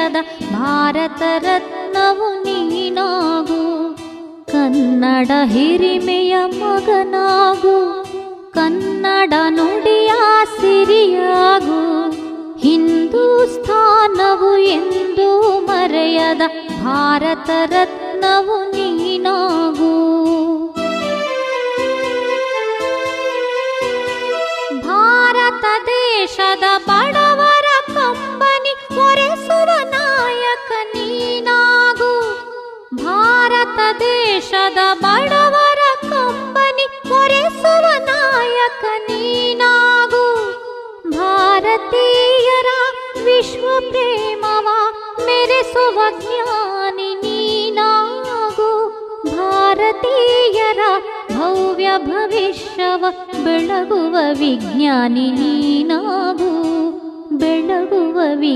ಮರೆಯದ ಭಾರತ ರತ್ನವು ನೀನಾಗು. ಕನ್ನಡ ಹಿರಿಮೆಯ ಮಗನಾಗು, ಕನ್ನಡ ನುಡಿಯ ಸಿರಿಯಾಗು. ಹಿಂದೂಸ್ಥಾನವು ಎಂದೂ ಮರೆಯದ ಭಾರತ ರತ್ನವು ನೀನಾಗು. ಭಾರತ ದೇಶದ ಬಡವರ ಕಂಬನಿ ಒರೆಸುವ ನಾಯಕ ನೀನಾಗು. ಭಾರತ ದೇಶದ ಬಡವರ ಕಂಬನಿ ಒರೆಸುವ ನಾಯಕ ನೀನಾಗು. ಭಾರತೀಯರ ವಿಶ್ವ ಪ್ರೇಮವ ಮೆರೆಸುವ ಜ್ಞಾನಿ ನೀನಾಗು. ಭಾರತೀಯರ ಭವ್ಯ ಭವಿಷ್ಯವ ಬೆಳಗುವ ವಿಜ್ಞಾನಿ ನೀನಾಗು. ಬೆಳಗುವ